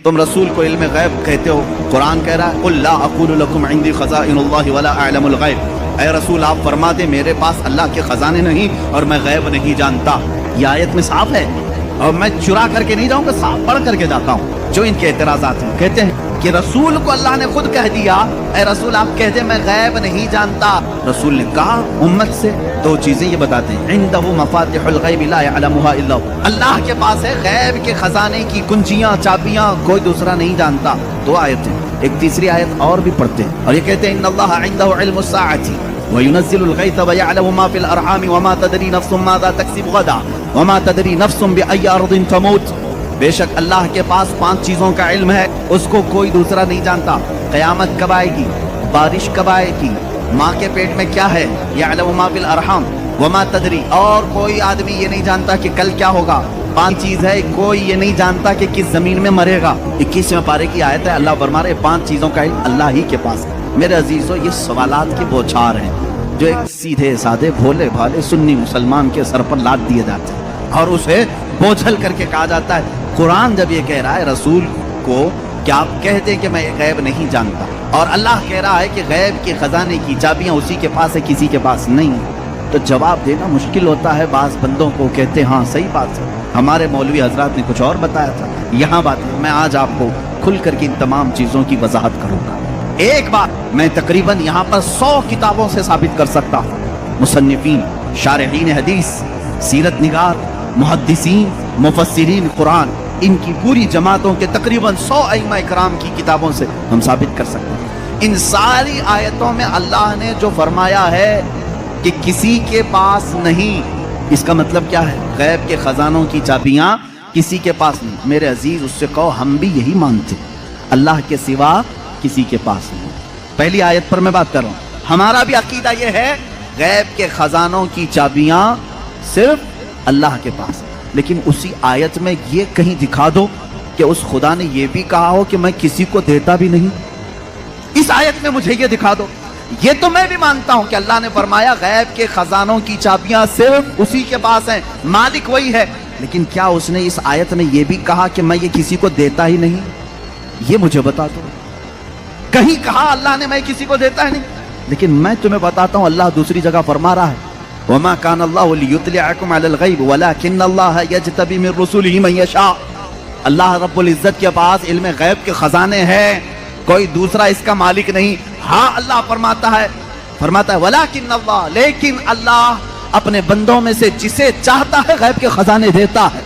तुम रसूल को इल्म गैब कहते हो, कुरान कह रहा है कुल ला अक़ूलु लकुम इंदी ख़ज़ाइनुल्लाहि वला अअलमुल गैब। ऐ रसूल आप फरमा दे मेरे पास अल्लाह के खजाने नहीं और मैं गैब नहीं जानता। ये आयत में साफ है और मैं चुरा करके नहीं जाऊंगा, साफ पढ़ करके जाता हूँ। जो इनके एतराज़ात हैं, कहते हैं कि रसूल को अल्लाह ने खुद कह दिया ऐ रसूल आप कह दे मैं गैब नहीं जानता। रसूल ने कहा उम्मत से दो चीजें ये बताते हैं, इंदहु मफातिहुल गैब ला यअलमुहा इल्ला हु, अल्लाह के पास है गैब के खजाने की कुंजियां चाबियां, कोई दूसरा नहीं जानता। दो आयतें, एक तीसरी आयत और भी पढ़ते हैं और ये कहते हैं इन्नल्लाह इंदहु इल्मुस साअति व युनज़्ज़िलुल गैथ व यअलमु मा फिल अरहाम व मा तदरी नफ्सुम माज़ा तक्सिबु गदा व मा तदरी नफ्सुम बिअय्यि अर्दिन तमूत। बेशक अल्लाह के पास 5 चीजों का इल्म है, उसको कोई दूसरा नहीं जानता। क़यामत कब आएगी, बारिश कब आएगी, माँ के पेट में क्या है, यअलमु मा फिल अरहाम व मा तदरी, और कोई आदमी ये नहीं जानता कि कल क्या होगा। 5 चीज है, कोई ये नहीं जानता कि किस जमीन में मरेगा। 21वें पारे की आयत है, अल्लाह फरमा रहे 5 चीजों का इल्म अल्लाह ही के पास है। मेरे अजीजों ये सवालात की बौछार हैं जो एक सीधे साधे भोले भाले सुन्नी मुसलमान के सर पर लाद दिए जाते हैं और उसे बोझल करके कहा जाता है। कुरान जब ये कह रहा है रसूल को कि आप कह दें कि मैं गैब नहीं जानता, और अल्लाह कह रहा है कि गैब के खजाने की चाबियां उसी के पास है, किसी के पास नहीं, तो जवाब देना मुश्किल होता है। बास बंदों को कहते हाँ सही बात है, हमारे मौलवी हजरात ने कुछ और बताया था, यहाँ बात है। मैं आज आपको खुल करके इन तमाम चीजों की वजाहत करूंगा। एक बात मैं तकरीबन यहाँ पर 100 किताबों से साबित कर सकता हूँ। मुसन्निफीन, शारहीन हदीस, सीरत निगार, मुहद्दिसीन, मुफस्सिरीन कुरान, इनकी पूरी जमातों के तकरीबन 100 अइम्मा इकराम की किताबों से हम साबित कर सकते हैं। इन सारी आयतों में अल्लाह ने जो फरमाया है कि किसी के पास नहीं, इसका मतलब क्या है, गैब के खजानों की चाबियां किसी के पास नहीं। मेरे अजीज उससे कहो हम भी यही मानते, अल्लाह के सिवा किसी के पास नहीं। पहली आयत पर मैं बात कर रहा हूं, हमारा भी अकीदा यह है गैब के खजानों की चाबियां सिर्फ अल्लाह के पास है। लेकिन उसी आयत में ये कहीं दिखा दो कि उस खुदा ने ये भी कहा हो कि मैं किसी को देता भी नहीं। इस आयत में मुझे ये दिखा दो। ये तो मैं भी मानता हूं कि अल्लाह ने फरमाया गैब के खजानों की चाबियां सिर्फ उसी के पास हैं, मालिक वही है। लेकिन क्या उसने इस आयत में ये भी कहा कि मैं ये किसी को देता ही नहीं? ये मुझे बता दो। कहीं कहा अल्लाह ने मैं किसी को देता ही नहीं? लेकिन मैं तुम्हें बताता हूं अल्लाह दूसरी जगह फरमा रहा है वमा कान अल्लाहु लियुत्लिअकुम अलल गैब वलाकिन्नल्लाह यज्तबी मिन रुसुलिही मन यशा। अल्लाह रब्बुल इज्जत के पास इल्म गैब के खजाने हैं, कोई दूसरा इसका मालिक नहीं। हाँ अल्लाह फरमाता है वलाकिन्नल्लाह, लेकिन अल्लाह अपने बंदों में से जिसे चाहता है गैब के खजाने देता है।